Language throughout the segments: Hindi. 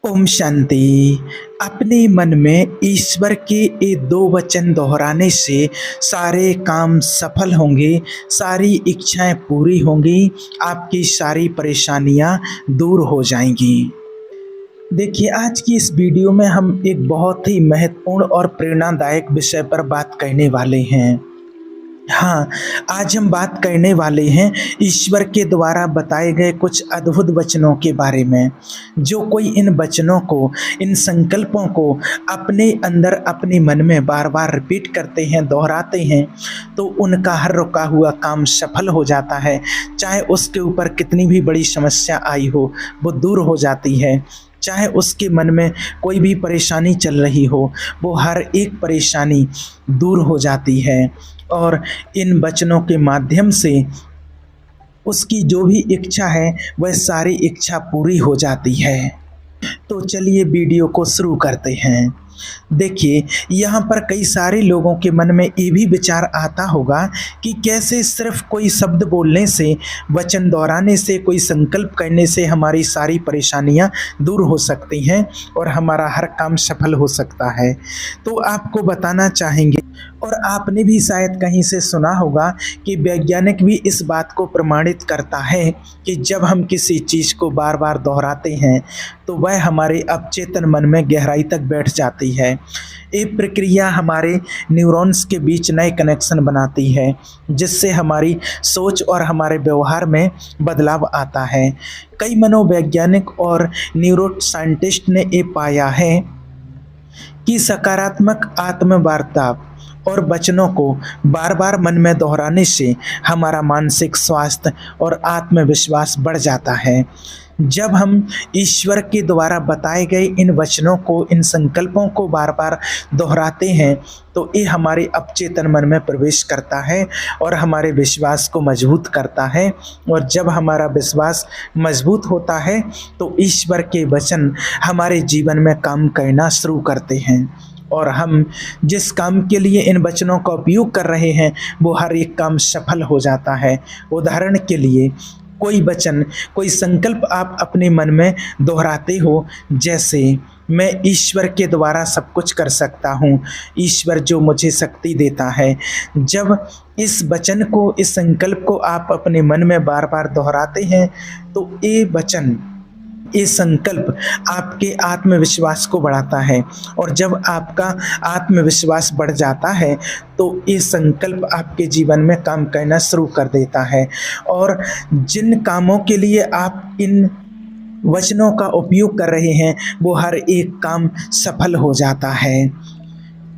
ओम शांति। अपने मन में ईश्वर के ये दो वचन दोहराने से सारे काम सफल होंगे, सारी इच्छाएं पूरी होंगी, आपकी सारी परेशानियां दूर हो जाएंगी। देखिए, आज की इस वीडियो में हम एक बहुत ही महत्वपूर्ण और प्रेरणादायक विषय पर बात करने वाले हैं। हाँ, आज हम बात करने वाले हैं ईश्वर के द्वारा बताए गए कुछ अद्भुत वचनों के बारे में। जो कोई इन वचनों को, इन संकल्पों को अपने अंदर, अपने मन में बार-बार रिपीट करते हैं, दोहराते हैं, तो उनका हर रुका हुआ काम सफल हो जाता है। चाहे उसके ऊपर कितनी भी बड़ी समस्या आई हो, वो दूर हो जाती है। चाहे उसके मन में कोई भी परेशानी चल रही हो, वो हर एक परेशानी दूर हो जाती है। और इन वचनों के माध्यम से उसकी जो भी इच्छा है, वह सारी इच्छा पूरी हो जाती है। तो चलिए वीडियो को शुरू करते हैं। देखिए, यहाँ पर कई सारे लोगों के मन में ये भी विचार आता होगा कि कैसे सिर्फ कोई शब्द बोलने से, वचन दोहराने से, कोई संकल्प करने से हमारी सारी परेशानियाँ दूर हो सकती हैं और हमारा हर काम सफल हो सकता है। तो आपको बताना चाहेंगे, और आपने भी शायद कहीं से सुना होगा कि वैज्ञानिक भी इस बात को प्रमाणित करता है कि जब हम किसी चीज़ को बार बार दोहराते हैं तो वह हमारे अवचेतन मन में गहराई तक बैठ जाती है। ये प्रक्रिया हमारे न्यूरॉन्स के बीच नए कनेक्शन बनाती है, जिससे हमारी सोच और हमारे व्यवहार में बदलाव आता है। कई मनोवैज्ञानिक और न्यूरो साइंटिस्ट ने ये पाया है कि सकारात्मक आत्मवार्ता और वचनों को बार बार मन में दोहराने से हमारा मानसिक स्वास्थ्य और आत्मविश्वास बढ़ जाता है। जब हम ईश्वर के द्वारा बताए गए इन वचनों को, इन संकल्पों को बार बार दोहराते हैं, तो ये हमारे अवचेतन मन में प्रवेश करता है और हमारे विश्वास को मजबूत करता है। और जब हमारा विश्वास मजबूत होता है तो ईश्वर के वचन हमारे जीवन में काम करना शुरू करते हैं, और हम जिस काम के लिए इन वचनों का उपयोग कर रहे हैं वो हर एक काम सफल हो जाता है। उदाहरण के लिए, कोई वचन, कोई संकल्प आप अपने मन में दोहराते हो, जैसे मैं ईश्वर के द्वारा सब कुछ कर सकता हूँ, ईश्वर जो मुझे शक्ति देता है। जब इस वचन को, इस संकल्प को आप अपने मन में बार बार दोहराते हैं तो ये वचन, ये संकल्प आपके आत्मविश्वास को बढ़ाता है, और जब आपका आत्मविश्वास बढ़ जाता है तो ये संकल्प आपके जीवन में काम करना शुरू कर देता है। और जिन कामों के लिए आप इन वचनों का उपयोग कर रहे हैं वो हर एक काम सफल हो जाता है।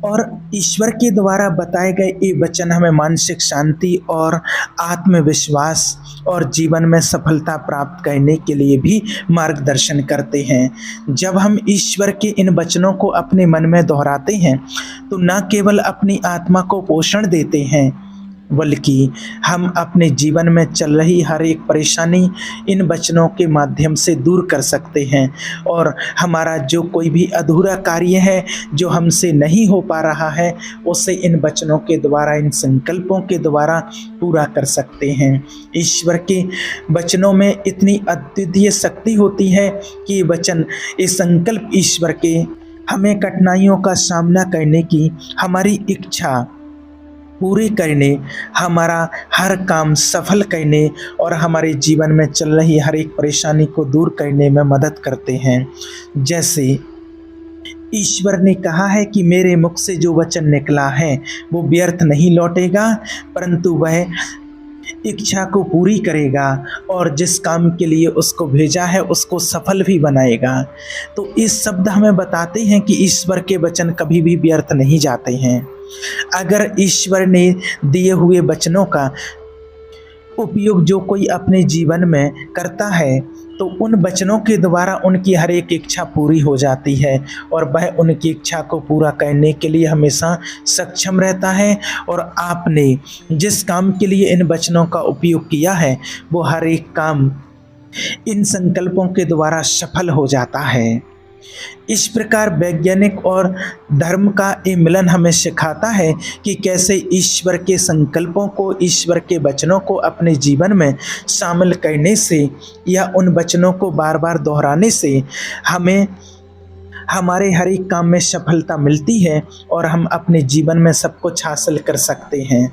और ईश्वर के द्वारा बताए गए ये वचन हमें मानसिक शांति और आत्मविश्वास और जीवन में सफलता प्राप्त करने के लिए भी मार्गदर्शन करते हैं। जब हम ईश्वर के इन वचनों को अपने मन में दोहराते हैं तो न केवल अपनी आत्मा को पोषण देते हैं, बल्कि हम अपने जीवन में चल रही हर एक परेशानी इन वचनों के माध्यम से दूर कर सकते हैं, और हमारा जो कोई भी अधूरा कार्य है, जो हमसे नहीं हो पा रहा है, उसे इन वचनों के द्वारा, इन संकल्पों के द्वारा पूरा कर सकते हैं। ईश्वर के वचनों में इतनी अद्वितीय शक्ति होती है कि ये वचन, ये संकल्प ईश्वर के हमें कठिनाइयों का सामना करने की, हमारी इच्छा पूरी करने, हमारा हर काम सफल करने और हमारे जीवन में चल रही हर एक परेशानी को दूर करने में मदद करते हैं। जैसे ईश्वर ने कहा है कि मेरे मुख से जो वचन निकला है वो व्यर्थ नहीं लौटेगा, परंतु वह इच्छा को पूरी करेगा और जिस काम के लिए उसको भेजा है उसको सफल भी बनाएगा। तो इस शब्द हमें बताते हैं कि ईश्वर के वचन कभी भी व्यर्थ नहीं जाते हैं। अगर ईश्वर ने दिए हुए वचनों का उपयोग जो कोई अपने जीवन में करता है तो उन वचनों के द्वारा उनकी हर एक इच्छा पूरी हो जाती है, और वह उनकी इच्छा को पूरा करने के लिए हमेशा सक्षम रहता है। और आपने जिस काम के लिए इन वचनों का उपयोग किया है वो हर एक काम इन संकल्पों के द्वारा सफल हो जाता है। इस प्रकार वैज्ञानिक और धर्म का ये मिलन हमें सिखाता है कि कैसे ईश्वर के संकल्पों को, ईश्वर के वचनों को अपने जीवन में शामिल करने से या उन वचनों को बार बार दोहराने से हमें हमारे हर एक काम में सफलता मिलती है और हम अपने जीवन में सब कुछ हासिल कर सकते हैं।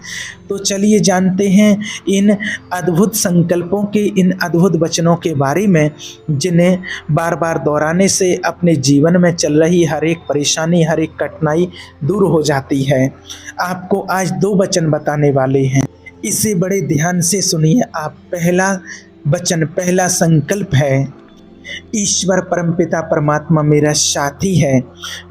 तो चलिए जानते हैं इन अद्भुत संकल्पों के, इन अद्भुत वचनों के बारे में, जिन्हें बार बार दोहराने से अपने जीवन में चल रही हर एक परेशानी, हर एक कठिनाई दूर हो जाती है। आपको आज 2 वचन बताने वाले हैं, इसे बड़े ध्यान से सुनिए आप। पहला वचन, पहला संकल्प है, ईश्वर परमपिता परमात्मा मेरा साथी है,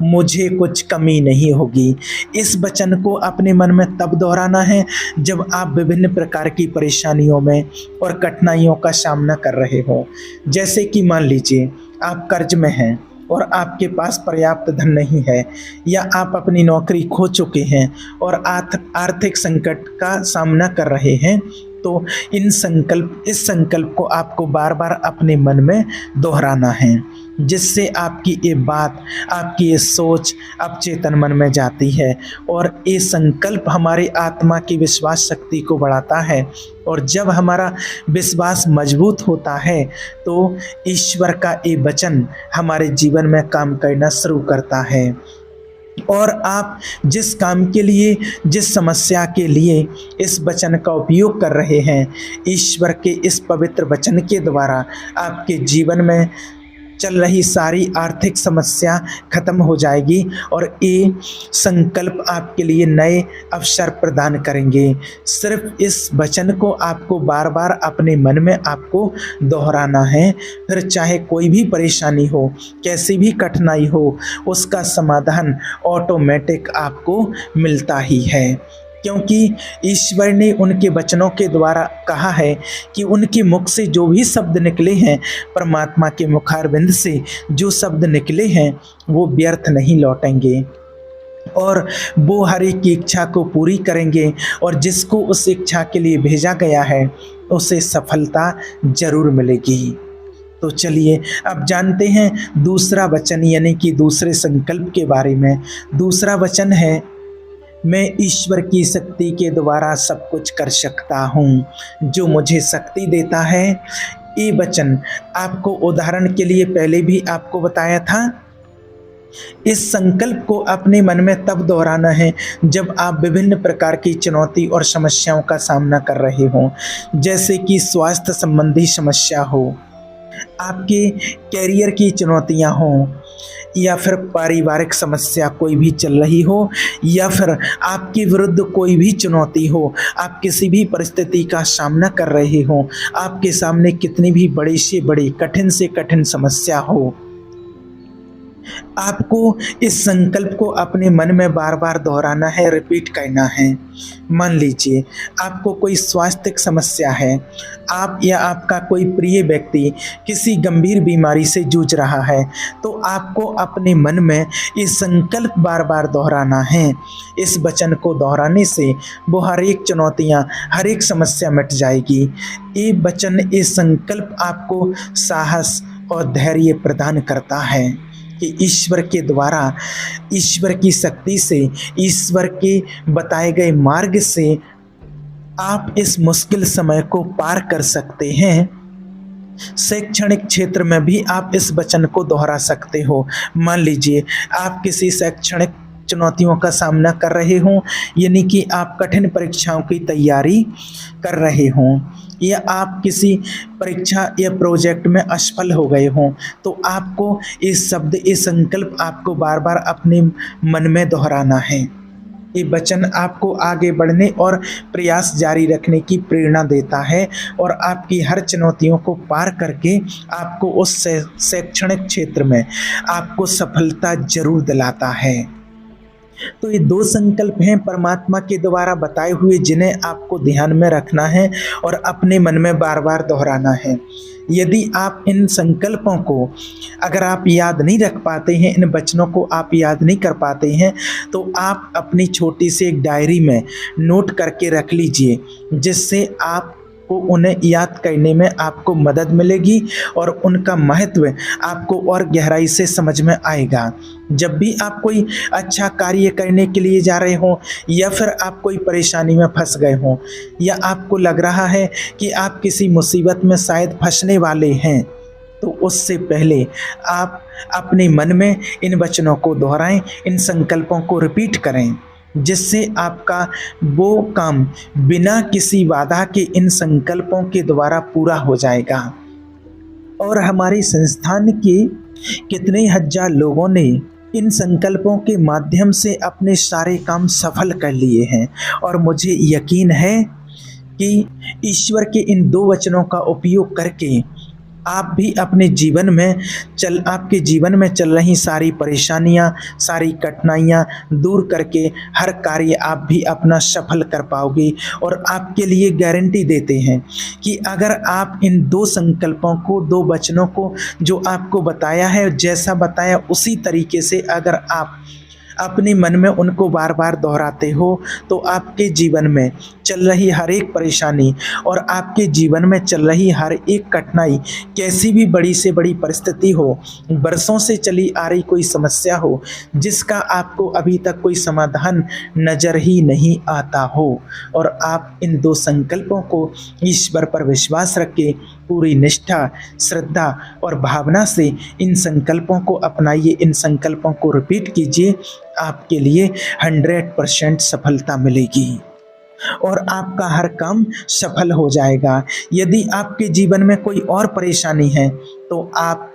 मुझे कुछ कमी नहीं होगी। इस वचन को अपने मन में तब दोहराना है जब आप विभिन्न प्रकार की परेशानियों में और कठिनाइयों का सामना कर रहे हो। जैसे कि मान लीजिए आप कर्ज में हैं और आपके पास पर्याप्त धन नहीं है, या आप अपनी नौकरी खो चुके हैं और आर्थिक संकट का सामना कर रहे हैं, तो इस संकल्प को आपको बार बार अपने मन में दोहराना है, जिससे आपकी ये बात, आपकी ये सोच अब चेतन मन में जाती है और ये संकल्प हमारी आत्मा की विश्वास शक्ति को बढ़ाता है। और जब हमारा विश्वास मजबूत होता है तो ईश्वर का ये वचन हमारे जीवन में काम करना शुरू करता है। और आप जिस काम के लिए, जिस समस्या के लिए इस वचन का उपयोग कर रहे हैं, ईश्वर के इस पवित्र वचन के द्वारा आपके जीवन में चल रही सारी आर्थिक समस्या खत्म हो जाएगी और ये संकल्प आपके लिए नए अवसर प्रदान करेंगे। सिर्फ इस वचन को आपको बार बार अपने मन में आपको दोहराना है। फिर चाहे कोई भी परेशानी हो, कैसी भी कठिनाई हो, उसका समाधान ऑटोमेटिक आपको मिलता ही है, क्योंकि ईश्वर ने उनके वचनों के द्वारा कहा है कि उनके मुख से जो भी शब्द निकले हैं, परमात्मा के मुखारबिंद से जो शब्द निकले हैं, वो व्यर्थ नहीं लौटेंगे और वो हर एक की इच्छा को पूरी करेंगे और जिसको उस इच्छा के लिए भेजा गया है उसे सफलता जरूर मिलेगी। तो चलिए अब जानते हैं दूसरा वचन, यानी कि दूसरे संकल्प के बारे में। दूसरा वचन है, मैं ईश्वर की शक्ति के द्वारा सब कुछ कर सकता हूँ, जो मुझे शक्ति देता है। ये वचन आपको उदाहरण के लिए पहले भी आपको बताया था। इस संकल्प को अपने मन में तब दोहराना है जब आप विभिन्न प्रकार की चुनौती और समस्याओं का सामना कर रहे हों, जैसे कि स्वास्थ्य संबंधी समस्या हो, आपके कैरियर की चुनौतियां हों, या फिर पारिवारिक समस्या कोई भी चल रही हो, या फिर आपके विरुद्ध कोई भी चुनौती हो, आप किसी भी परिस्थिति का सामना कर रहे हो, आपके सामने कितनी भी बड़ी से बड़ी, कठिन से कठिन समस्या हो, आपको इस संकल्प को अपने मन में बार बार दोहराना है, रिपीट करना है। मान लीजिए आपको कोई स्वास्थ्य समस्या है, आप या आपका कोई प्रिय व्यक्ति किसी गंभीर बीमारी से जूझ रहा है, तो आपको अपने मन में ये संकल्प बार बार दोहराना है। इस वचन को दोहराने से वो हर एक चुनौतियाँ, हर एक समस्या मिट जाएगी। ये वचन, ये संकल्प आपको साहस और धैर्य प्रदान करता है कि ईश्वर के द्वारा, ईश्वर की शक्ति से, ईश्वर के बताए गए मार्ग से आप इस मुश्किल समय को पार कर सकते हैं। शैक्षणिक क्षेत्र में भी आप इस वचन को दोहरा सकते हो। मान लीजिए आप किसी शैक्षणिक चुनौतियों का सामना कर रहे हों, यानी कि आप कठिन परीक्षाओं की तैयारी कर रहे हों, या आप किसी परीक्षा या प्रोजेक्ट में असफल हो गए हों, तो आपको इस शब्द, इस संकल्प आपको बार बार अपने मन में दोहराना है। ये वचन आपको आगे बढ़ने और प्रयास जारी रखने की प्रेरणा देता है और आपकी हर चुनौतियों को पार करके आपको उस शैक्षणिक क्षेत्र में आपको सफलता जरूर दिलाता है। तो ये 2 संकल्प हैं परमात्मा के द्वारा बताए हुए, जिन्हें आपको ध्यान में रखना है और अपने मन में बार बार दोहराना है। यदि आप इन संकल्पों को अगर आप याद नहीं रख पाते हैं, इन वचनों को आप याद नहीं कर पाते हैं, तो आप अपनी छोटी सी एक डायरी में नोट करके रख लीजिए, जिससे आप को उन्हें याद करने में आपको मदद मिलेगी और उनका महत्व आपको और गहराई से समझ में आएगा। जब भी आप कोई अच्छा कार्य करने के लिए जा रहे हो या फिर आप कोई परेशानी में फंस गए हो या आपको लग रहा है कि आप किसी मुसीबत में शायद फंसने वाले हैं, तो उससे पहले आप अपने मन में इन वचनों को दोहराएं, इन संकल्पों को रिपीट करें, जिससे आपका वो काम बिना किसी बाधा के इन संकल्पों के द्वारा पूरा हो जाएगा। और हमारे संस्थान के कितने हजार लोगों ने इन संकल्पों के माध्यम से अपने सारे काम सफल कर लिए हैं और मुझे यकीन है कि ईश्वर के इन 2 वचनों का उपयोग करके आप भी अपने जीवन में आपके जीवन में चल रही सारी परेशानियां, सारी कठिनाइयां दूर करके हर कार्य आप भी अपना सफल कर पाओगे। और आपके लिए गारंटी देते हैं कि अगर आप इन 2 संकल्पों को, 2 वचनों को जो आपको बताया है, जैसा बताया उसी तरीके से अगर आप अपने मन में उनको बार बार दोहराते हो, तो आपके जीवन में चल रही हर एक परेशानी और आपके जीवन में चल रही हर एक कठिनाई, कैसी भी बड़ी से बड़ी परिस्थिति हो, बरसों से चली आ रही कोई समस्या हो जिसका आपको अभी तक कोई समाधान नज़र ही नहीं आता हो, और आप इन 2 संकल्पों को ईश्वर पर विश्वास रख के पूरी निष्ठा, श्रद्धा और भावना से इन संकल्पों को अपनाइए, इन संकल्पों को रिपीट कीजिए। आपके लिए 100% सफलता मिलेगी और आपका हर काम सफल हो जाएगा। यदि आपके जीवन में कोई और परेशानी है तो आप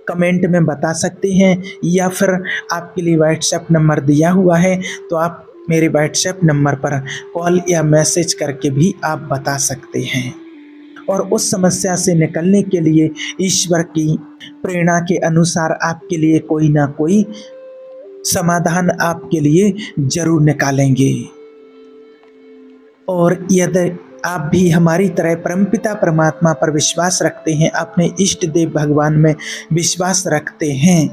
कमेंट में बता सकते हैं, या फिर आपके लिए व्हाट्सएप नंबर दिया हुआ है तो आप मेरे व्हाट्सएप नंबर पर कॉल या मैसेज करके भी आप बता सकते हैं। और उस समस्या से निकलने के लिए ईश्वर की प्रेरणा के अनुसार आपके लिए कोई ना कोई समाधान आपके लिए जरूर निकालेंगे। और यदि आप भी हमारी तरह परमपिता परमात्मा पर विश्वास रखते हैं, अपने इष्ट देव भगवान में विश्वास रखते हैं,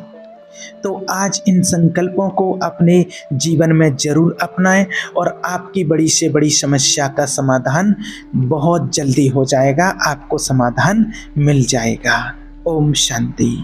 तो आज इन संकल्पों को अपने जीवन में जरूर अपनाएं और आपकी बड़ी से बड़ी समस्या का समाधान बहुत जल्दी हो जाएगा, आपको समाधान मिल जाएगा। ओम शांति।